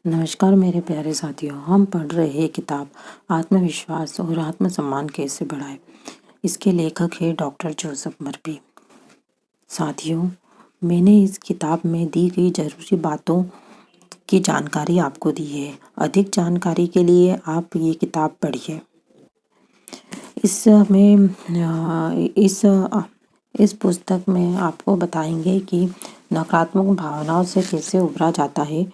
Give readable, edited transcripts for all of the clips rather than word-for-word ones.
नमस्कार मेरे प्यारे साथियों, हम पढ़ रहे हैं किताब आत्मविश्वास और आत्मसम्मान कैसे बढ़ाएं। इसके लेखक है डॉक्टर जोसेफ मर्फी। साथियों, मैंने इस किताब में दी गई जरूरी बातों की जानकारी आपको दी है। अधिक जानकारी के लिए आप ये किताब पढ़िए। इस पुस्तक में आपको बताएंगे कि नकारात्मक भावनाओं से कैसे उबरा जाता है।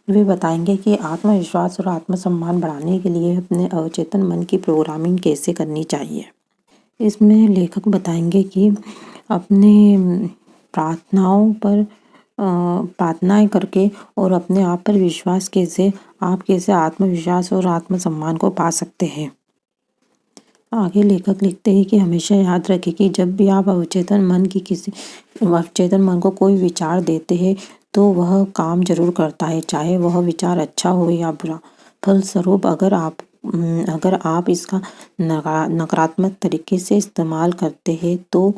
वे बताएंगे कि आत्मविश्वास और आत्मसम्मान बढ़ाने के लिए अपने अवचेतन मन की प्रोग्रामिंग कैसे करनी चाहिए। इसमें लेखक बताएंगे कि अपने प्रार्थनाएं करके और अपने आप पर विश्वास कैसे आत्मविश्वास और आत्मसम्मान को पा सकते हैं। आगे लेखक लिखते हैं कि हमेशा याद रखें कि जब भी आप अवचेतन मन को कोई विचार देते हैं तो वह काम जरूर करता है, चाहे वह विचार अच्छा हो या बुरा। फलस्वरूप अगर आप इसका नकारात्मक तरीके से इस्तेमाल करते हैं तो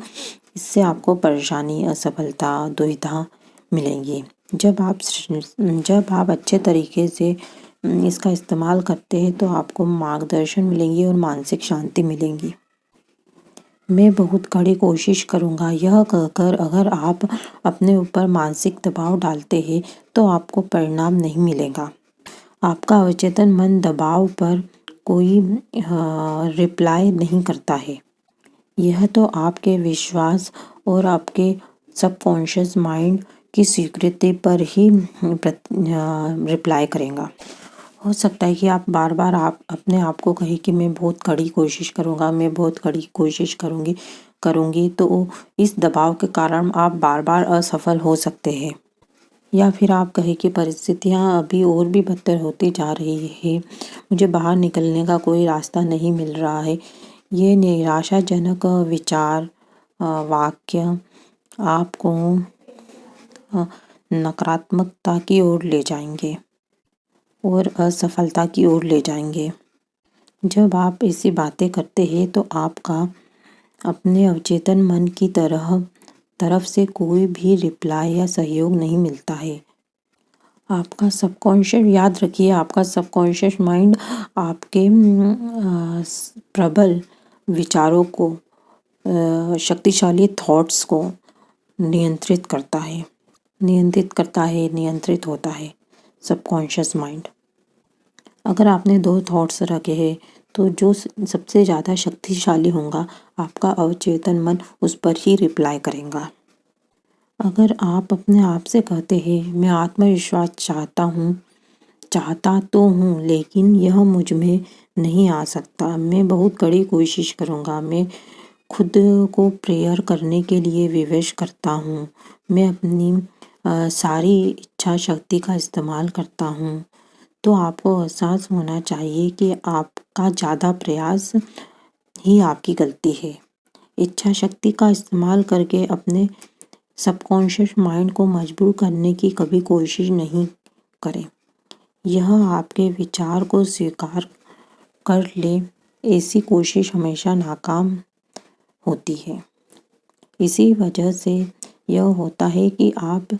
इससे आपको परेशानी, असफलता, दुविधा मिलेंगी। जब आप अच्छे तरीके से इसका इस्तेमाल करते हैं तो आपको मार्गदर्शन मिलेंगी और मानसिक शांति मिलेंगी। मैं बहुत कड़ी कोशिश करूँगा, यह कहकर अगर आप अपने ऊपर मानसिक दबाव डालते हैं तो आपको परिणाम नहीं मिलेगा। आपका अवचेतन मन दबाव पर कोई रिप्लाई नहीं करता है। यह तो आपके विश्वास और आपके सबकॉन्शियस माइंड की स्वीकृति पर ही रिप्लाई करेगा। हो सकता है कि आप बार बार अपने आप को कहें कि मैं बहुत कड़ी कोशिश करूँगा, मैं बहुत कड़ी कोशिश करूँगी, तो इस दबाव के कारण आप बार बार असफल हो सकते हैं। या फिर आप कहें कि परिस्थितियाँ अभी और भी बदतर होती जा रही है, मुझे बाहर निकलने का कोई रास्ता नहीं मिल रहा है। ये निराशाजनक विचार, वाक्य आपको नकारात्मकता की ओर ले जाएंगे और असफलता की ओर ले जाएंगे। जब आप ऐसी बातें करते हैं तो आपका अपने अवचेतन मन की तरफ से कोई भी रिप्लाई या सहयोग नहीं मिलता है। आपका सबकॉन्शियस, याद रखिए, आपका सबकॉन्शियस माइंड आपके प्रबल विचारों को, शक्तिशाली थॉट्स को नियंत्रित होता है सबकॉन्शियस माइंड। अगर आपने 2 थॉट्स रखे हैं तो जो सबसे ज़्यादा शक्तिशाली होगा आपका अवचेतन मन उस पर ही रिप्लाई करेगा। अगर आप अपने आप से कहते हैं मैं आत्मविश्वास चाहता तो हूँ लेकिन यह मुझ में नहीं आ सकता, मैं बहुत कड़ी कोशिश करूँगा, मैं खुद को प्रेयर करने के लिए विवश करता हूँ, मैं अपनी सारी इच्छा शक्ति का इस्तेमाल करता हूँ, तो आपको एहसास होना चाहिए कि आपका ज़्यादा प्रयास ही आपकी गलती है। इच्छा शक्ति का इस्तेमाल करके अपने सबकॉन्शियस माइंड को मजबूर करने की कभी कोशिश नहीं करें। यह आपके विचार को स्वीकार कर ले, ऐसी कोशिश हमेशा नाकाम होती है। इसी वजह से यह होता है कि आप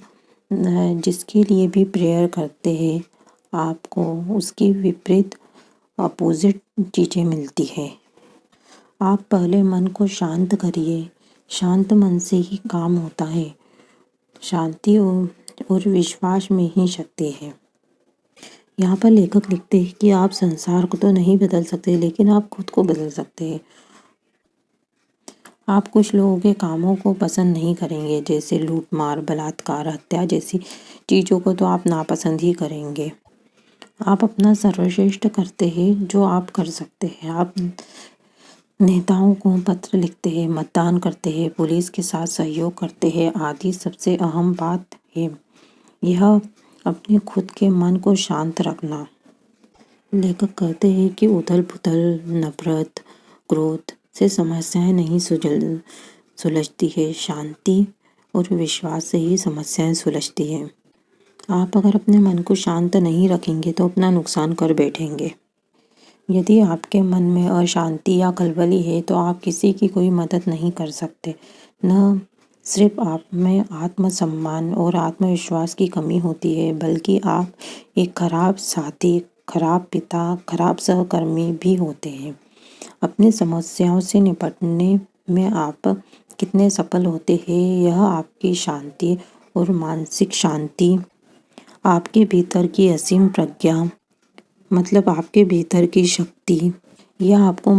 जिसके लिए भी प्रेयर करते हैं आपको उसकी विपरीत अपोजिट चीज़ें मिलती है। आप पहले मन को शांत करिए, शांत मन से ही काम होता है। शांति और विश्वास में ही शक्ति है। यहाँ पर लेखक लिखते हैं कि आप संसार को तो नहीं बदल सकते लेकिन आप खुद को बदल सकते हैं। आप कुछ लोगों के कामों को पसंद नहीं करेंगे, जैसे लूटमार, बलात्कार, हत्या जैसी चीज़ों को तो आप नापसंद ही करेंगे। आप अपना सर्वश्रेष्ठ करते हैं जो आप कर सकते हैं। आप नेताओं को पत्र लिखते हैं, मतदान करते हैं, पुलिस के साथ सहयोग करते हैं आदि। सबसे अहम बात है यह अपने खुद के मन को शांत रखना। लेखक कहते हैं कि उथल पुथल, नफरत, क्रोध से समस्याएं नहीं सुलझती है, शांति और विश्वास से ही समस्याएं सुलझती है। आप अगर अपने मन को शांत नहीं रखेंगे तो अपना नुकसान कर बैठेंगे। यदि आपके मन में अशांति या खलबली है तो आप किसी की कोई मदद नहीं कर सकते, न सिर्फ आप में आत्मसम्मान और आत्मविश्वास की कमी होती है, बल्कि आप एक खराब साथी, खराब पिता, खराब सहकर्मी भी होते हैं। अपनी समस्याओं से निपटने में आप कितने सफल होते हैं, यह आपकी शांति और मानसिक शांति, आपके भीतर की असीम प्रज्ञा, मतलब आपके भीतर की शक्ति, यह आपका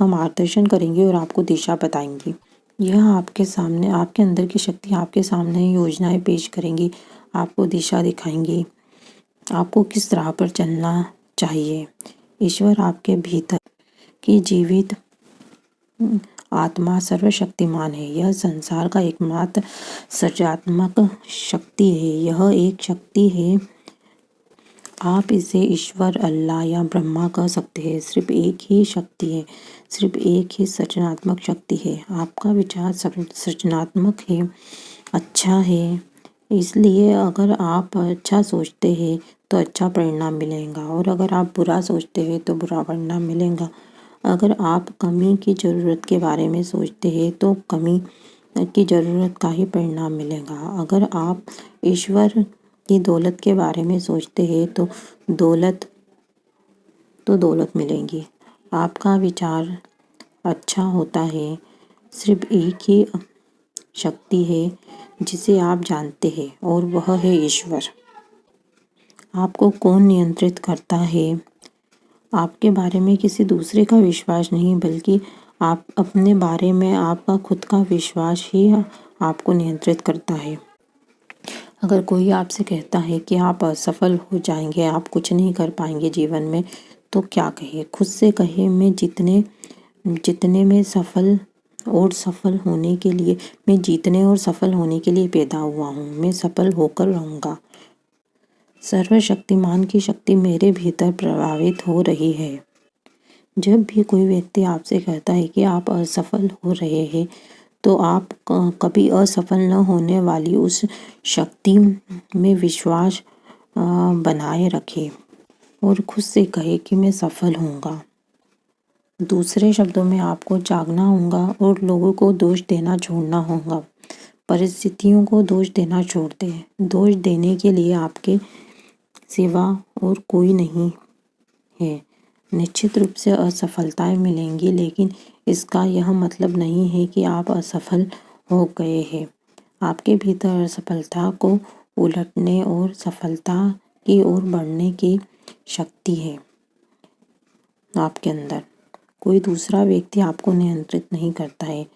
मार्गदर्शन करेंगी और आपको दिशा बताएंगी। यह आपके सामने, आपके अंदर की शक्ति आपके सामने योजनाएं पेश करेंगी, आपको दिशा दिखाएंगी, आपको किस राह पर चलना चाहिए। ईश्वर आपके भीतर की जीवित आत्मा सर्वशक्तिमान है। यह संसार का एकमात्र सृजनात्मक शक्ति है। यह एक शक्ति है, आप इसे ईश्वर, अल्लाह या ब्रह्मा कह सकते हैं। सिर्फ एक ही शक्ति है, सिर्फ एक ही सृजनात्मक शक्ति है। आपका विचार सृजनात्मक है, अच्छा है, इसलिए अगर आप अच्छा सोचते हैं तो अच्छा परिणाम मिलेगा, और अगर आप बुरा सोचते हैं तो बुरा परिणाम मिलेगा। अगर आप कमी की ज़रूरत के बारे में सोचते हैं तो कमी की ज़रूरत का ही परिणाम मिलेगा। अगर आप ईश्वर की दौलत के बारे में सोचते हैं तो दौलत मिलेगी। आपका विचार अच्छा होता है। सिर्फ एक ही शक्ति है जिसे आप जानते हैं, और वह है ईश्वर। आपको कौन नियंत्रित करता है? आपके बारे में किसी दूसरे का विश्वास नहीं, बल्कि आप अपने बारे में आपका खुद का विश्वास ही आपको नियंत्रित करता है। अगर कोई आपसे कहता है कि आप असफल हो जाएंगे, आप कुछ नहीं कर पाएंगे जीवन में, तो क्या कहे? खुद से कहे, मैं जीतने में सफल और सफल होने के लिए मैं जीतने और सफल होने के लिए पैदा हुआ हूँ। मैं सफल होकर रहूँगा। सर्वशक्तिमान की शक्ति मेरे भीतर प्रभावित हो रही है। जब भी कोई व्यक्ति आपसे कहता है कि आप असफल हो रहे हैं, तो आप कभी असफल न होने वाली उस शक्ति में विश्वास बनाए रखें और खुद से कहे कि मैं सफल होऊंगा। दूसरे शब्दों में आपको जागना होगा और लोगों को दोष देना छोड़ना होगा। परिस्थितियों को दोष देना छोड़ दें। दोष देने के लिए आपके सिवा और कोई नहीं है। निश्चित रूप से असफलताएं मिलेंगी, लेकिन इसका यह मतलब नहीं है कि आप असफल हो गए हैं। आपके भीतर असफलता को उलटने और सफलता की ओर बढ़ने की शक्ति है। आपके अंदर कोई दूसरा व्यक्ति आपको नियंत्रित नहीं करता है।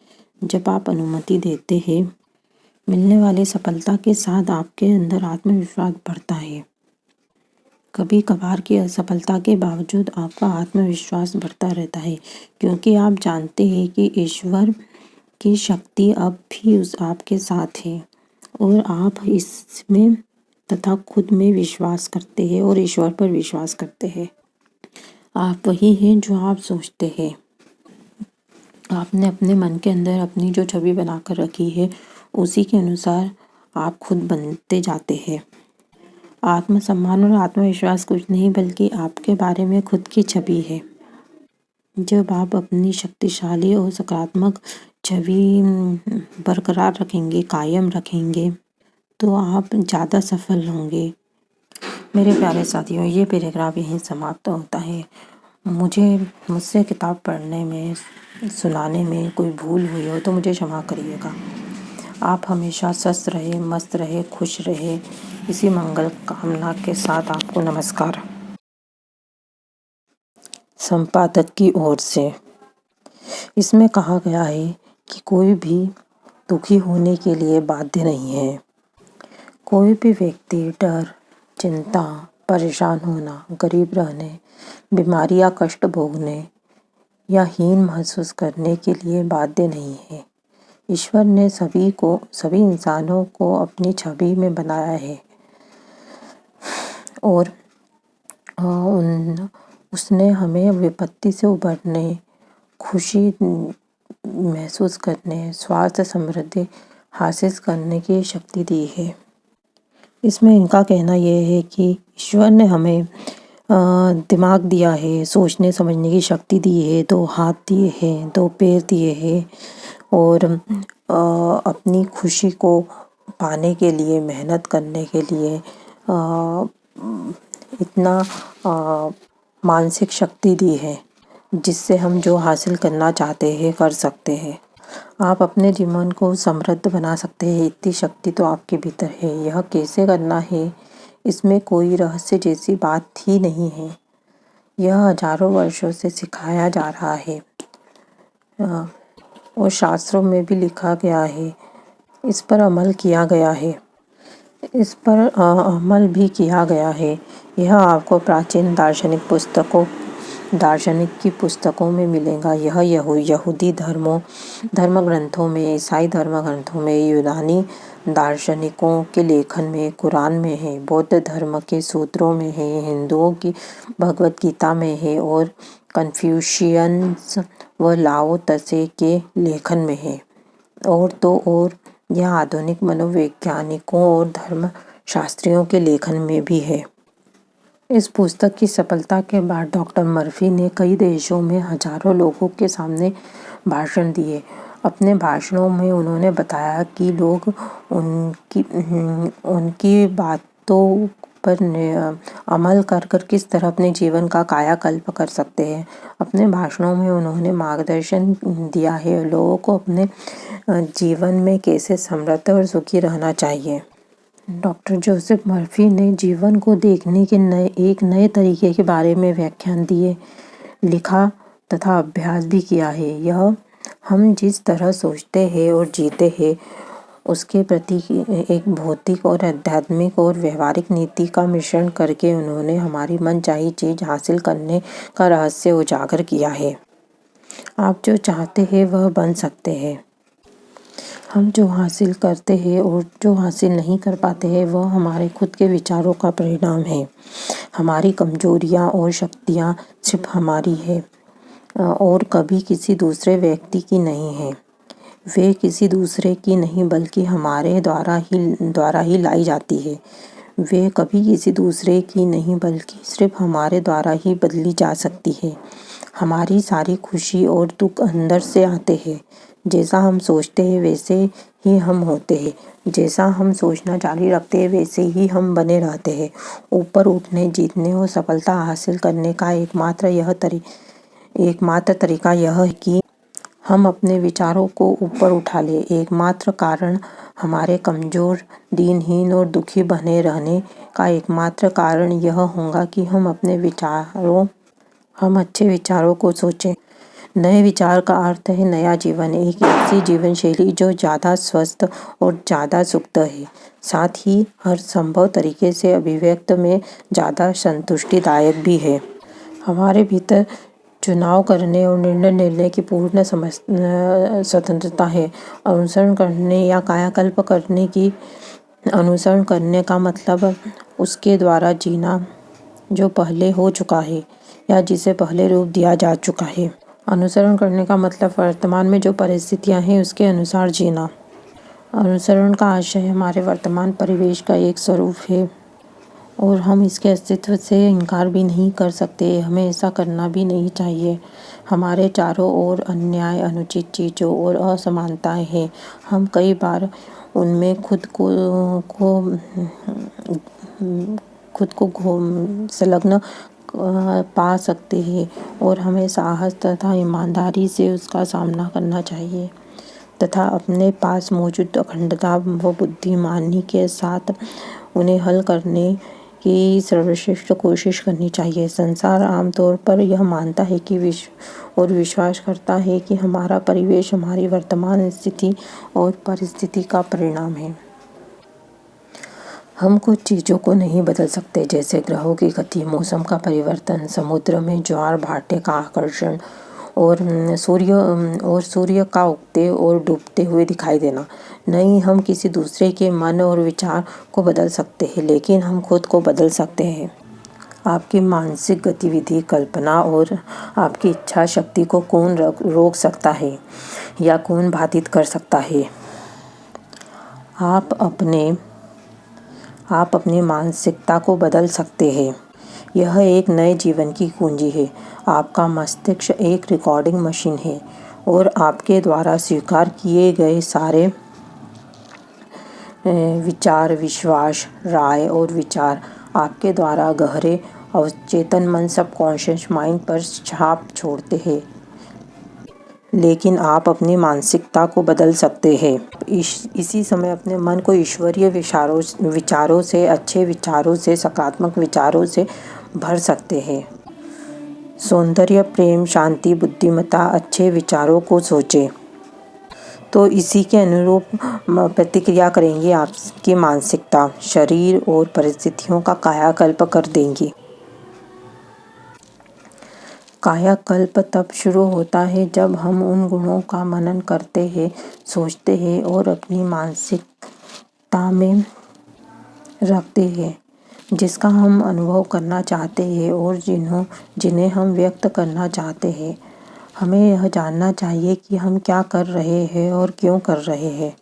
जब आप अनुमति देते हैं, मिलने वाली सफलता के साथ आपके अंदर आत्मविश्वास बढ़ता है। कभी कभार की असफलता के बावजूद आपका आत्मविश्वास बढ़ता रहता है, क्योंकि आप जानते हैं कि ईश्वर की शक्ति अब भी आपके साथ है, और आप इसमें तथा खुद में विश्वास करते हैं और ईश्वर पर विश्वास करते हैं। आप वही हैं जो आप सोचते हैं। आपने अपने मन के अंदर अपनी जो छवि बनाकर रखी है, उसी के अनुसार आप खुद बनते जाते हैं। आत्मसम्मान और आत्मविश्वास कुछ नहीं, बल्कि आपके बारे में खुद की छवि है। जब आप अपनी शक्तिशाली और सकारात्मक छवि बरकरार रखेंगे, कायम रखेंगे, तो आप ज़्यादा सफल होंगे। मेरे प्यारे साथियों, ये पैराग्राफ यहीं समाप्त होता है। मुझसे किताब पढ़ने में, सुनाने में कोई भूल हुई हो तो मुझे क्षमा करिएगा। आप हमेशा स्वस्थ रहे, मस्त रहे, खुश रहे, इसी मंगल कामना के साथ आपको नमस्कार। संपादक की ओर से इसमें कहा गया है कि कोई भी दुखी होने के लिए बाध्य नहीं है। कोई भी व्यक्ति डर, चिंता, परेशान होना, गरीब रहने, बीमारी या कष्ट भोगने या हीन महसूस करने के लिए बाध्य नहीं है। ईश्वर ने सभी इंसानों को अपनी छवि में बनाया है, और उसने हमें विपत्ति से उबरने, खुशी महसूस करने, स्वास्थ्य, समृद्धि हासिल करने की शक्ति दी है। इसमें इनका कहना यह है कि ईश्वर ने हमें दिमाग दिया है, सोचने समझने की शक्ति दी है, 2 हाथ दिए हैं, 2 पैर दिए हैं, और अपनी खुशी को पाने के लिए मेहनत करने के लिए इतना मानसिक शक्ति दी है जिससे हम जो हासिल करना चाहते हैं कर सकते हैं। आप अपने जीवन को समृद्ध बना सकते हैं, इतनी शक्ति तो आपके भीतर है। यह कैसे करना है, इसमें कोई रहस्य जैसी बात ही नहीं है। यह हजारों वर्षों से सिखाया जा रहा है और शास्त्रों में भी लिखा गया है। इस पर अमल किया गया है, इस पर अमल भी किया गया है। यह आपको प्राचीन दार्शनिक की पुस्तकों में मिलेगा। यह यहूदी धर्म ग्रंथों में, ईसाई धर्म ग्रंथों में, यूनानी दार्शनिकों के लेखन में, कुरान में है, बौद्ध धर्म के सूत्रों में है, हिंदुओं की भगवत गीता में है और कन्फ्यूशियंस व लाओ त्से के लेखन में है। और यह आधुनिक मनोवैज्ञानिकों और धर्मशास्त्रियों के लेखन में भी है। इस पुस्तक की सफलता के बाद डॉक्टर मर्फी ने कई देशों में हजारों लोगों के सामने भाषण दिए। अपने भाषणों में उन्होंने बताया कि लोग उनकी बातों पर अमल कर किस तरह अपने जीवन का कायाकल्प कर सकते हैं। अपने भाषणों में उन्होंने मार्गदर्शन दिया है लोगों को अपने जीवन में कैसे समृद्ध और सुखी रहना चाहिए। डॉक्टर जोसेफ मर्फी ने जीवन को देखने के एक नए तरीके के बारे में व्याख्यान दिए, लिखा तथा अभ्यास भी किया है। यह हम जिस तरह सोचते हैं और जीते हैं उसके प्रति एक भौतिक और आध्यात्मिक और व्यवहारिक नीति का मिश्रण करके उन्होंने हमारी मनचाही चीज हासिल करने का रहस्य उजागर किया है। आप जो चाहते हैं वह बन सकते हैं। हम जो हासिल करते हैं और जो हासिल नहीं कर पाते हैं वह हमारे खुद के विचारों का परिणाम है। हमारी कमजोरियां और शक्तियां सिर्फ हमारी है और कभी किसी दूसरे व्यक्ति की नहीं है। वे किसी दूसरे की नहीं बल्कि हमारे द्वारा ही लाई जाती है। वे कभी किसी दूसरे की नहीं बल्कि सिर्फ हमारे द्वारा ही बदली जा सकती है। हमारी सारी खुशी और दुख अंदर से आते हैं। जैसा हम सोचते हैं वैसे ही हम होते हैं। जैसा हम सोचना जारी रखते हैं वैसे ही हम बने रहते हैं। ऊपर उठने, जीतने और सफलता हासिल करने का एकमात्र तरीका यह है कि हम अपने विचारों को ऊपर उठा लें। एकमात्र कारण हमारे कमजोर, दीनहीन और दुखी बने रहने का एकमात्र कारण यह होगा कि हम अच्छे विचारों को सोचें। नए विचार का अर्थ है नया जीवन, एक ऐसी जीवन शैली जो ज़्यादा स्वस्थ और ज़्यादा सुखद है, साथ ही हर संभव तरीके से अभिव्यक्त में ज़्यादा संतुष्टिदायक भी है। हमारे भीतर चुनाव करने और निर्णय लेने की पूर्ण स्वतंत्रता है। अनुसरण करने या कायाकल्प करने की अनुसरण करने का मतलब उसके द्वारा जीना जो पहले हो चुका है या जिसे पहले रूप दिया जा चुका है। अनुसरण करने का मतलब वर्तमान में जो परिस्थितियां हैं उसके अनुसार जीना। अनुसरण का आशय हमारे वर्तमान परिवेश का एक स्वरूप है और हम इसके अस्तित्व से इनकार भी नहीं कर सकते। हमें ऐसा करना भी नहीं चाहिए। हमारे चारों ओर अन्याय, अनुचित चीज़ों और असमानताएं हैं। हम कई बार उनमें खुद को संलग्न पा सकते हैं और हमें साहस तथा ईमानदारी से उसका सामना करना चाहिए तथा अपने पास मौजूद अखंडता व बुद्धिमानी के साथ उन्हें हल करने की सर्वश्रेष्ठ कोशिश करनी चाहिए। संसार आमतौर पर यह मानता है कि विश्वास करता है कि हमारा परिवेश हमारी वर्तमान स्थिति और परिस्थिति का परिणाम है। हम कुछ चीज़ों को नहीं बदल सकते, जैसे ग्रहों की गति, मौसम का परिवर्तन, समुद्र में ज्वार भाटे का आकर्षण और सूर्य का उगते और डूबते हुए दिखाई देना। नहीं, हम किसी दूसरे के मन और विचार को बदल सकते हैं, लेकिन हम खुद को बदल सकते हैं। आपकी मानसिक गतिविधि, कल्पना और आपकी इच्छा शक्ति को कौन रोक सकता है या कौन बाधित कर सकता है? आप अपनी मानसिकता को बदल सकते हैं। यह एक नए जीवन की कुंजी है। आपका मस्तिष्क एक रिकॉर्डिंग मशीन है और आपके द्वारा स्वीकार किए गए सारे विचार, विश्वास, राय और विचार आपके द्वारा गहरे अवचेतन मन सबकॉन्शियस माइंड पर छाप छोड़ते हैं। लेकिन आप अपनी मानसिकता को बदल सकते हैं। इसी समय अपने मन को ईश्वरीय विचारों से, अच्छे विचारों से, सकारात्मक विचारों से भर सकते हैं। सौंदर्य, प्रेम, शांति, बुद्धिमत्ता, अच्छे विचारों को सोचें तो इसी के अनुरूप प्रतिक्रिया करेंगे आपकी मानसिकता, शरीर और परिस्थितियों का कायाकल्प कर देंगी। कायाकल्प तब शुरू होता है जब हम उन गुणों का मनन करते हैं, सोचते हैं और अपनी मानसिकता में रखते हैं, जिसका हम अनुभव करना चाहते हैं और जिन्हें हम व्यक्त करना चाहते हैं। हमें यह जानना चाहिए कि हम क्या कर रहे हैं और क्यों कर रहे हैं।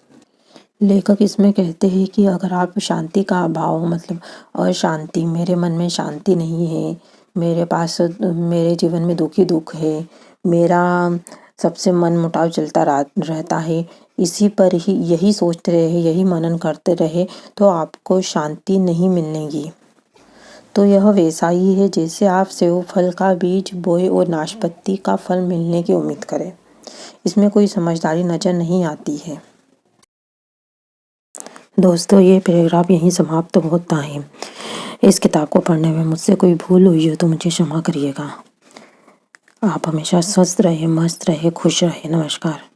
लेखक इसमें कहते हैं कि अगर आप शांति का अभाव, मतलब अशांति, मेरे मन में शांति नहीं है, मेरे जीवन में दुख ही दुख है, मेरा सबसे मन मुटाव चलता रहता है, इसी पर ही यही सोचते रहे, यही मनन करते रहे तो आपको शांति नहीं मिलेगी। तो यह वैसा ही है जैसे आप सेव फल का बीज बोए और नाशपाती का फल मिलने की उम्मीद करें। इसमें कोई समझदारी नजर नहीं आती है। दोस्तों, ये पैराग्राफ यहीं समाप्त होता है। इस किताब को पढ़ने में मुझसे कोई भूल हुई हो तो मुझे क्षमा करिएगा। आप हमेशा स्वस्थ रहे, मस्त रहे, खुश रहे। नमस्कार।